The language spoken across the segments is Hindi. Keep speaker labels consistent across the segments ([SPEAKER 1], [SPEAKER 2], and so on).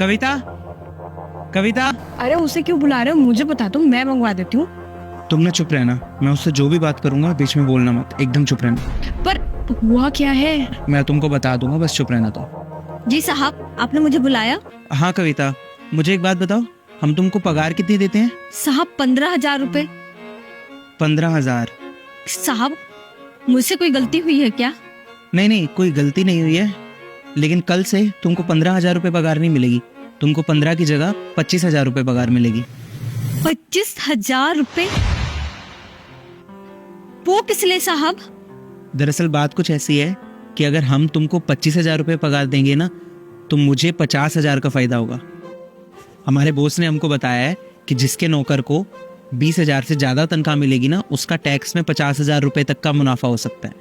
[SPEAKER 1] कविता, कविता।
[SPEAKER 2] अरे उसे क्यों बुला रहे हो? मुझे बता दो, मैं मंगवा देती हूँ।
[SPEAKER 1] तुम ना चुप रहना, मैं उससे जो भी बात करूंगा बीच में बोलना मत, एकदम चुप रहना।
[SPEAKER 2] पर हुआ क्या है?
[SPEAKER 1] मैं तुमको बता दूंगा, बस चुप रहना तो।
[SPEAKER 3] जी साहब, आपने मुझे बुलाया?
[SPEAKER 1] हाँ कविता, मुझे एक बात बताओ, हम तुमको पगार कितनी देते हैं?
[SPEAKER 3] साहब 15,000 रुपए।
[SPEAKER 1] 15,000?
[SPEAKER 3] साहब, मुझसे कोई गलती हुई है क्या?
[SPEAKER 1] नहीं नहीं, कोई गलती नहीं हुई है, लेकिन कल से तुमको 15,000 रुपये पगार नहीं मिलेगी। तुमको 15 की जगह 25,000 रुपये पगार मिलेगी।
[SPEAKER 3] 25,000 रुपए? वो किस लिए साहब?
[SPEAKER 1] दरअसल बात कुछ ऐसी है कि अगर हम तुमको 25,000 रुपये पगार देंगे ना, तो मुझे 50,000 का फायदा होगा। हमारे बॉस ने हमको बताया है कि जिसके नौकर को 20,000 से ज़्यादा तनख्वाह मिलेगी ना, उसका टैक्स में 50,000 रुपये तक का मुनाफा हो सकता है।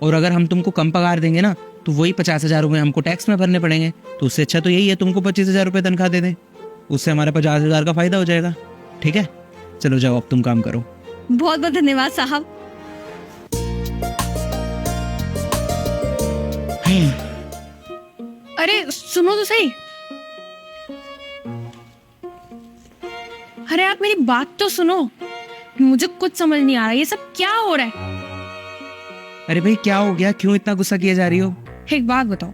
[SPEAKER 1] और अगर हम तुमको कम पगार देंगे ना, तो वही 50,000 रुपये हमको टैक्स में भरने पड़ेंगे। तो उससे अच्छा तो यही है तुमको 25,000 रुपये तनख्वाह दे दें, उससे हमारे 50,000 का फायदा हो जाएगा। ठीक है, चलो जाओ, अब तुम काम करो।
[SPEAKER 3] बहुत बहुत धन्यवाद साहब।
[SPEAKER 2] अरे सुनो तो सही। अरे आप मेरी बात तो सुनो, मुझे कुछ समझ नहीं आ रहा, ये सब क्या हो रहा है?
[SPEAKER 1] अरे भाई क्या हो गया, क्यों इतना गुस्सा किए जा रही हो?
[SPEAKER 2] एक बात बताओ,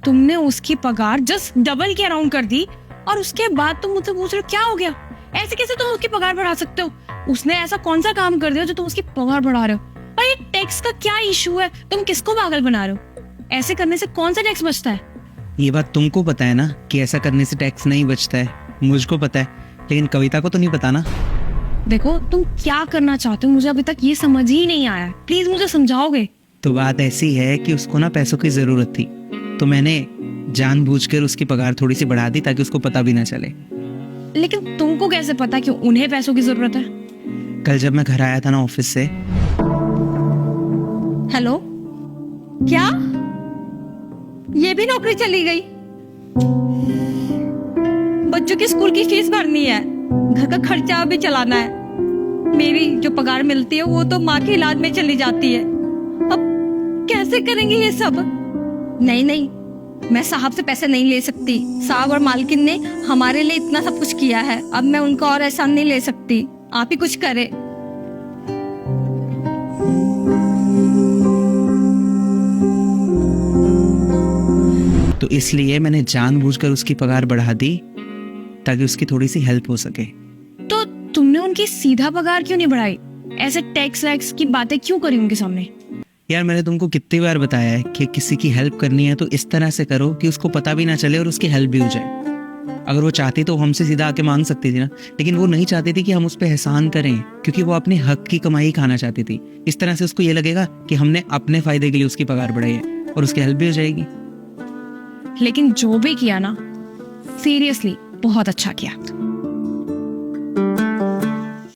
[SPEAKER 2] तुमने उसकी पगार जस्ट डबल के अराउंड कर दी और उसके बाद तुम मुझसे पूछ रहे हो क्या हो गया? ऐसे कैसे तुम उसकी पगार बढ़ा सकते हो? उसने ऐसा कौन सा काम कर दिया जो तुम उसकी पगार बढ़ा रहे हो? और ये टैक्स का क्या इशू है? तुम किसको पागल बना रहे हो? ऐसे करने से कौन सा टैक्स बचता है?
[SPEAKER 1] ये बात तुमको पता है ना कि ऐसा करने से टैक्स नहीं बचता है, मुझको पता है, लेकिन कविता को तो नहीं पता ना।
[SPEAKER 2] देखो तुम क्या करना चाहते हो, मुझे अभी तक ये समझ ही नहीं आया। प्लीज मुझे समझाओगे?
[SPEAKER 1] तो बात ऐसी है कि उसको ना पैसों की जरूरत थी, तो मैंने जानबूझकर उसकी पगार थोड़ी सी बढ़ा दी ताकि उसको पता भी ना चले।
[SPEAKER 2] लेकिन तुमको कैसे पता कि उन्हें पैसों की जरूरत है?
[SPEAKER 1] कल जब मैं घर आया था ना ऑफिस से।
[SPEAKER 3] हेलो, क्या ये भी नौकरी चली गई? बच्चों की स्कूल की फीस भरनी है, घर का खर्चा भी चलाना है। मेरी जो पगार मिलती है वो तो माँ के इलाज में चली जाती है। अब कैसे करेंगे ये सब? नहीं नहीं, मैं साहब से पैसे नहीं ले सकती। साहब और मालकिन ने हमारे लिए इतना सब कुछ किया है, अब मैं उनका और एहसान नहीं ले सकती। आप ही कुछ करे।
[SPEAKER 1] तो इसलिए मैंने जानबूझकर उसकी पगार बढ़ा दी ताकि उसकी थोड़ी सी हेल्प हो सके।
[SPEAKER 2] तो तुमने उनकी सीधा पगार क्यों नहीं बढ़ाई? ऐसे टैक्स वैक्स की बातें क्यों करी उनके सामने?
[SPEAKER 1] यार मैंने तुमको कितनी बार बताया है कि किसी की हेल्प करनी है तो इस तरह से करो कि उसको पता भी ना चले और उसकी हेल्प भी हो जाए। अगर वो चाहती तो हमसे सीधा आके मांग सकती थी ना, लेकिन वो नहीं चाहती थी कि हम उस पर एहसान करें, क्योंकि वो अपने हक की कमाई खाना चाहती थी। इस तरह से उसको ये लगेगा कि हमने अपने फायदे के लिए उसकी पगार बढ़ाई है और उसकी हेल्प भी हो जाएगी।
[SPEAKER 2] लेकिन जो भी किया ना, सीरियसली बहुत अच्छा किया।